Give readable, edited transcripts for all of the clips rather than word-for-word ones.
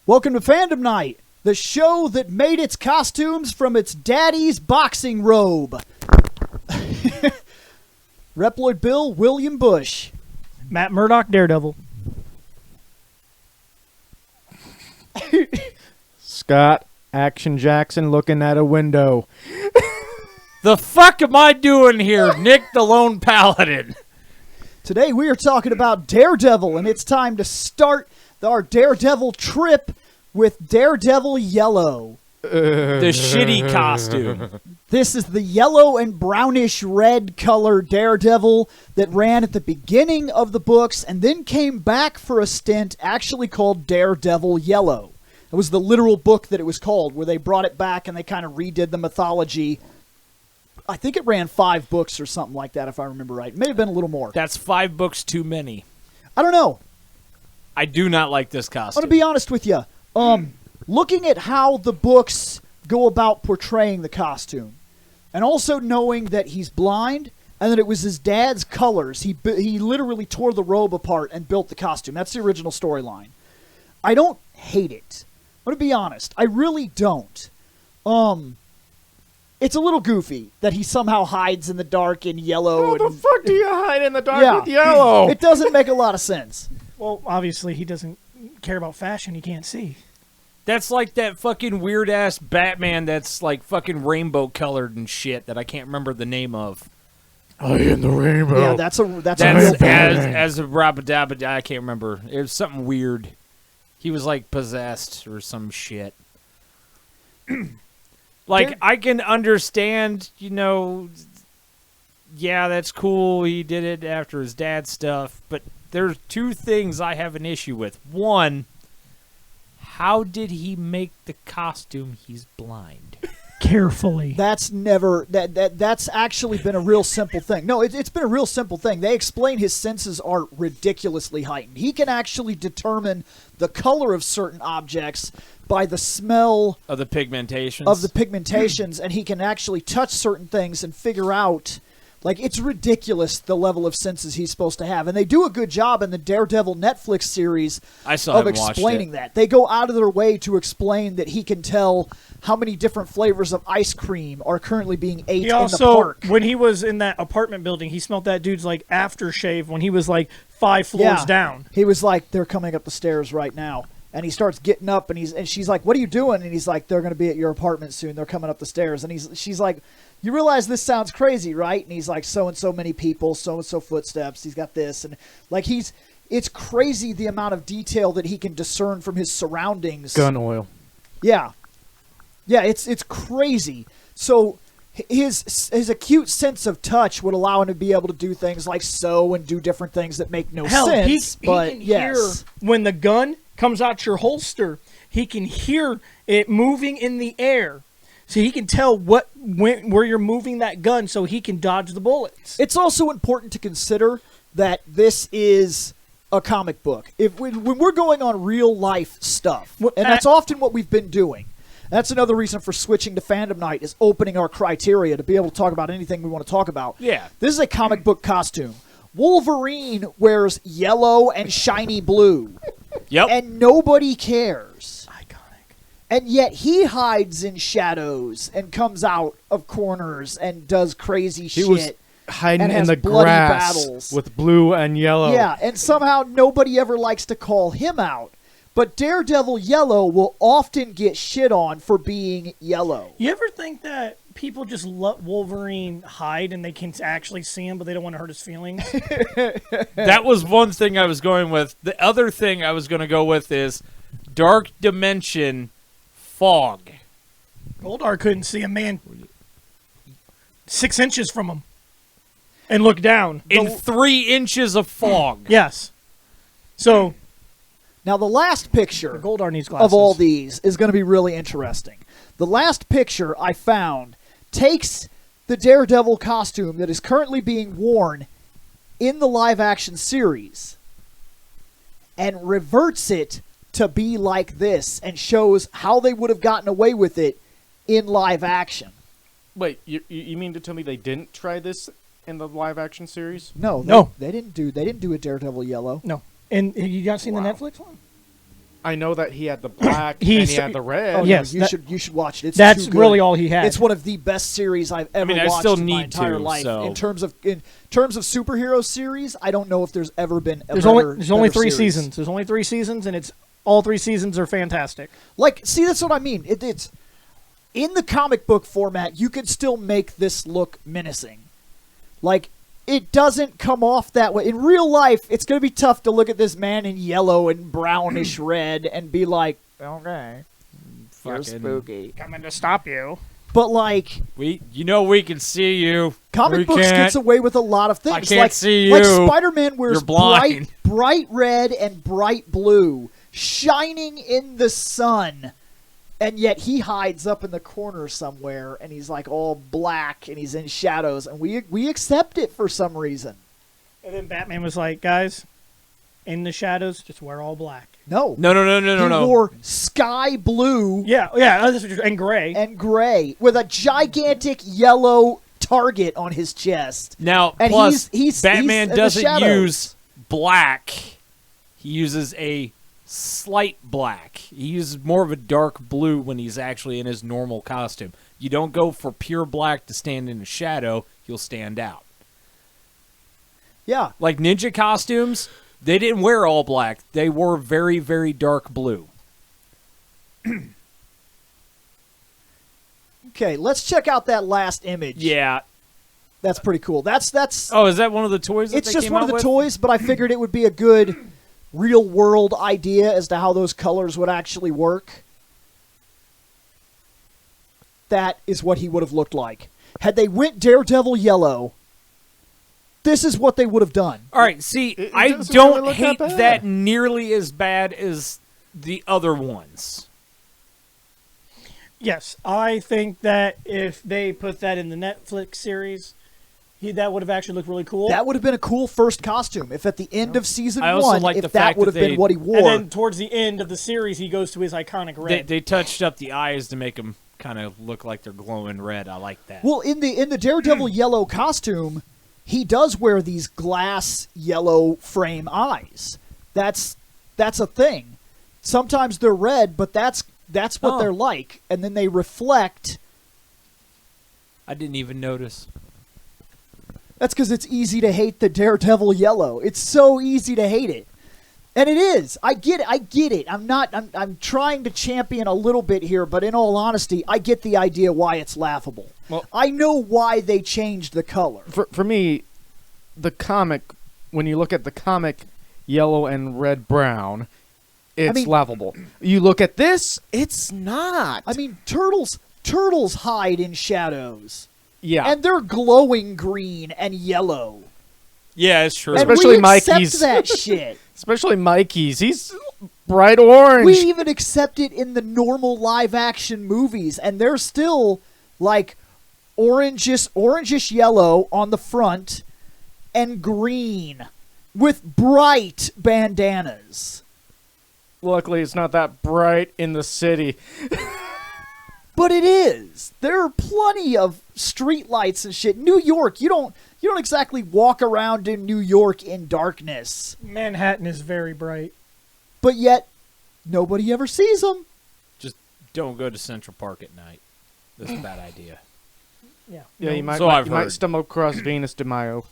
Welcome to Fandom Night, the show that made its costumes from its daddy's boxing robe. ReploidBill, William Bush. Matt Murdock, Daredevil. Scott Action Jackson looking at a window. The fuck am I doing here, Nick the Lone Paladin? Today we are talking about Daredevil, and it's time to start our Daredevil trip with Daredevil Yellow. The shitty costume. This is the yellow and brownish red color Daredevil that ran at the beginning of the books and then came back for a stint actually called Daredevil Yellow. It was the literal book that it was called, where they brought it back and they kind of redid the mythology. I think it ran 5 books or something like that, if I remember right. It may have been a little more. That's 5 books too many. I don't know. I do not like this costume. I'm going to be honest with you. Looking at how the books go about portraying the costume, and also knowing that he's blind and that it was his dad's colors, he literally tore the robe apart and built the costume. That's the original storyline. I don't hate it. I'm going to be honest. I really don't. It's a little goofy that he somehow hides in the dark in yellow. How the fuck do you hide in the dark with yellow? It doesn't make a lot of sense. Well, obviously he doesn't care about fashion. He can't see. That's like that fucking weird-ass Batman that's like fucking rainbow-colored and shit that I can't remember the name of. I am the rainbow. Yeah, that's a real Batman. As a Rabadabba, I can't remember. It was something weird. He was like possessed or some shit. Like, I can understand, yeah, that's cool. He did it after his dad's stuff. But there's 2 things I have an issue with. One, how did he make the costume he's blind? Carefully. That's actually been a real simple thing. No, it's been a real simple thing. They explain his senses are ridiculously heightened. He can actually determine the color of certain objects by the smell of the pigmentations. And he can actually touch certain things and figure out. Like, it's ridiculous the level of senses he's supposed to have. And they do a good job in the Daredevil Netflix series of explaining that. They go out of their way to explain that he can tell how many different flavors of ice cream are currently being ate in the park. When he was in that apartment building, he smelled that dude's, like, aftershave when he was, like, 5 floors down. He was like, they're coming up the stairs right now. And he starts getting up, and she's like, what are you doing? And he's like, they're going to be at your apartment soon. They're coming up the stairs. And she's like, you realize this sounds crazy, right? And he's like, so-and-so many people, so-and-so footsteps. He's got this. And, like, it's crazy the amount of detail that he can discern from his surroundings. Gun oil. Yeah. Yeah, it's crazy. So his acute sense of touch would allow him to be able to do things like sew and do different things that make no sense. He can hear when the gun comes out your holster. He can hear it moving in the air. So he can tell where you're moving that gun so he can dodge the bullets. It's also important to consider that this is a comic book. When we're going on real life stuff, and that's often what we've been doing. That's another reason for switching to Fandom Night, is opening our criteria to be able to talk about anything we want to talk about. Yeah. This is a comic book costume. Wolverine wears yellow and shiny blue. Yep. And nobody cares. Iconic. And yet he hides in shadows and comes out of corners and does crazy shit. He was hiding in the bloody grass battles. with blue and yellow. Yeah, and somehow nobody ever likes to call him out. But Daredevil Yellow will often get shit on for being yellow. You ever think that people just let Wolverine hide and they can actually see him, but they don't want to hurt his feelings? That was one thing I was going with. The other thing I was going to go with is Dark Dimension Fog. Goldar couldn't see a man 6 inches from him and look down. In 3 inches of fog. Yes. So... Now, the last picture Goldar needs glasses. of all these is going to be really interesting. The last picture I found takes the Daredevil costume that is currently being worn in the live-action series and reverts it to be like this and shows how they would have gotten away with it in live action. Wait, you mean to tell me they didn't try this in the live-action series? No. They didn't do a Daredevil Yellow. No. And you guys seen the Netflix one? I know that he had the black He and he s- had the red. Oh, Yes, no, you should watch it. It's That's too good. really all he had. It's one of the best series I've ever I watched still in my need entire to, life. so- In terms of superhero series, I don't know if there's ever been a There's better, only better 3 series. seasons. There's only 3 seasons, and it's all 3 seasons are fantastic. Like, see, that's what I mean. It's in the comic book format. You could still make this look menacing. Like, it doesn't come off that way. In real life, it's going to be tough to look at this man in yellow and brownish red and be like, okay, you're Fucking- spooky. Coming to stop you. But, like, we can see you. comic We books can't. gets away with a lot of things. I can't like, see Like you. Spider-Man wears You're blind. bright red and bright blue, shining in the sun. And yet he hides up in the corner somewhere, and he's like all black, and he's in shadows, and we accept it for some reason. And then Batman was like, guys, in the shadows, just wear all black. No, No. He wore sky blue Yeah, and gray. and gray with a gigantic yellow target on his chest. Now, And plus, he's Batman in the doesn't shadows. use black. He uses a slight black. He uses more of a dark blue when he's actually in his normal costume. You don't go for pure black to stand in a shadow. You'll stand out. Yeah, Like ninja costumes, they didn't wear all black. They wore very, very dark blue. okay, let's check out that last image. Yeah. That's pretty cool. That's Oh, is that one of the toys that it's they just came one out of the with? toys, but I figured it would be a good real world idea as to how those colors would actually work. That is what he would have looked like. Had they went Daredevil Yellow, this is what they would have done. All right, see, It I doesn't don't really look hate that bad. that nearly as bad as the other ones. Yes, I think that if they put that in the Netflix series, that would have actually looked really cool. That would have been a cool first costume if at the end of season I also 1, like the if that fact would that have been they- what he and wore. then towards the end of the series, he goes to his iconic red. They touched up the eyes to make them kind of look like they're glowing red. I like that. Well, in the Daredevil Yellow costume, he does wear these glass yellow frame eyes. That's a thing. Sometimes they're red, but that's what Oh. they're like, and then they reflect. I didn't even notice. That's because it's easy to hate the Daredevil Yellow. It's so easy to hate it. And it is. I get it. I'm trying to champion a little bit here, but in all honesty, I get the idea why it's laughable. Well- I know why they changed the color. For me, the comic, when you look at the comic yellow and red brown, it's mean- laughable. You look at this, it's not. I mean, turtles hide in shadows. yeah. And they're glowing green and yellow. Yeah, it's true. And Especially we accept Mikey's. that shit. Especially Mikey's. He's bright orange. We even accept it in the normal live action movies, and they're still like orangish yellow on the front and green with bright bandanas. Luckily, it's not that bright in the city. But it is. There are plenty of street lights and shit. New York, you don't exactly walk around in New York in darkness. Manhattan is very bright. But yet nobody ever sees them. Just don't go to Central Park at night. That's a bad idea. Yeah. Yeah, you might, So I've you might heard. stumble across Venus de Mayo.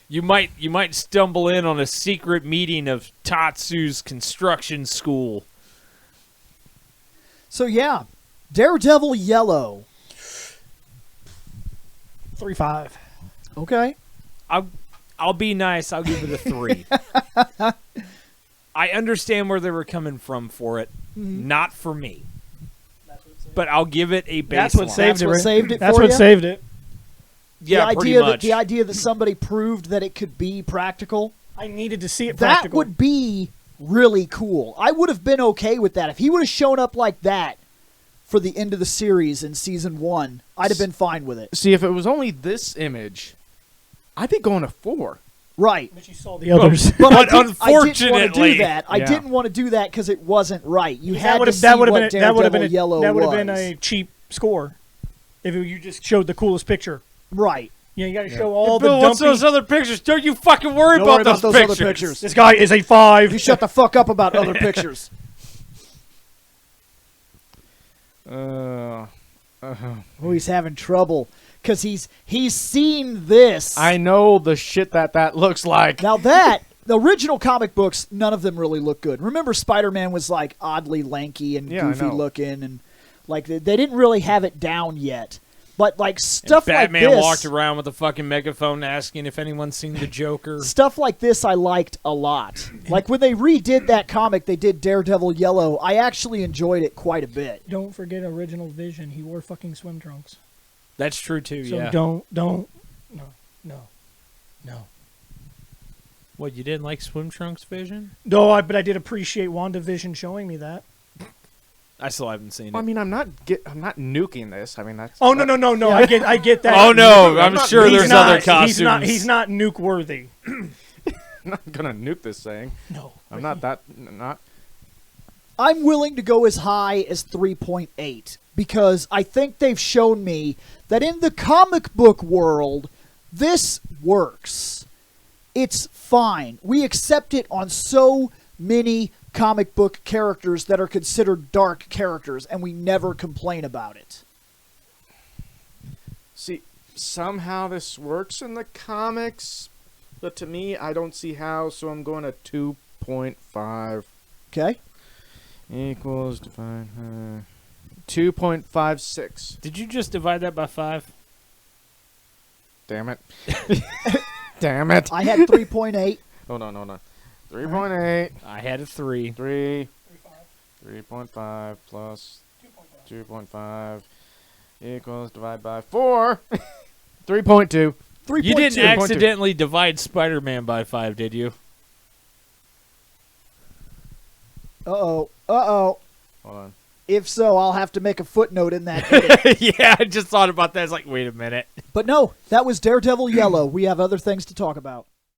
You might stumble in on a secret meeting of Tatsu's construction school. So yeah, Daredevil Yellow. 3.5. Okay. I'll be nice. I'll give it a 3. I understand where they were coming from for it. Not for me. But I'll give it a baseline. That's what saved That's it. what right? saved it That's for what ya? saved it. Yeah, pretty much. The idea that somebody proved that it could be practical, I needed to see it that practical. would be really cool. I would have been okay with that. If he would have shown up like that for the end of the series in season 1, I'd have been fine with it. See, if it was only this image, I'd be going to 4. Right. But you saw the others. But I But didn't want to unfortunately- do that. I Yeah. didn't want to do that because it wasn't right. You had that would to have see that would have what been that would have Daredevil been Yellow that would have was. been a cheap score if you just showed the coolest picture. Right. Yeah, you got to show all Bill, the what's dumpy. those other pictures? Don't you fucking worry Don't about worry about those those pictures. other pictures. This guy is a 5. You shut the fuck up about other pictures. Uh, Oh, he's having trouble because he's seen this. I know the shit that looks like. Now that the original comic books, none of them really look good. Remember, Spider-Man was like oddly lanky and Yeah, I goofy know. looking, and like they didn't really have it down yet. But like stuff Batman like this, walked around with a fucking megaphone asking if anyone's seen the Joker. stuff like this, I liked a lot. Like when they redid that comic, they did Daredevil Yellow. I actually enjoyed it quite a bit. Don't forget original Vision. He wore fucking swim trunks. That's true too. So Yeah. don't. No. What, you didn't like Swim Trunks Vision? No, but I did appreciate WandaVision showing me that. I still haven't seen it. I mean, I'm not nuking this. I mean, that's. Oh no! I get that. Oh no, I'm not- sure He's there's not- other costumes. He's not nuke worthy. I'm not gonna nuke this thing. No, I'm not that. Not. I'm willing to go as high as 3.8 because I think they've shown me that in the comic book world, this works. It's fine. We accept it on so many comic book characters that are considered dark characters, and we never complain about it. See, somehow this works in the comics, but to me, I don't see how. So I'm going to 2.5 Okay? equals divide 2.56. Did you just divide that by 5? Damn it! Damn it! I had 3.8. Hold on. 3.8. I had a 3. 3.5 plus 2.5 equals divide by 4. 3.2. 3.2. You didn't 3.2. accidentally divide Spider-Man by 5, did you? Uh-oh. Hold on. If so, I'll have to make a footnote in that edit. Yeah, I just thought about that. It's like, wait a minute. But no, that was Daredevil Yellow. We have other things to talk about.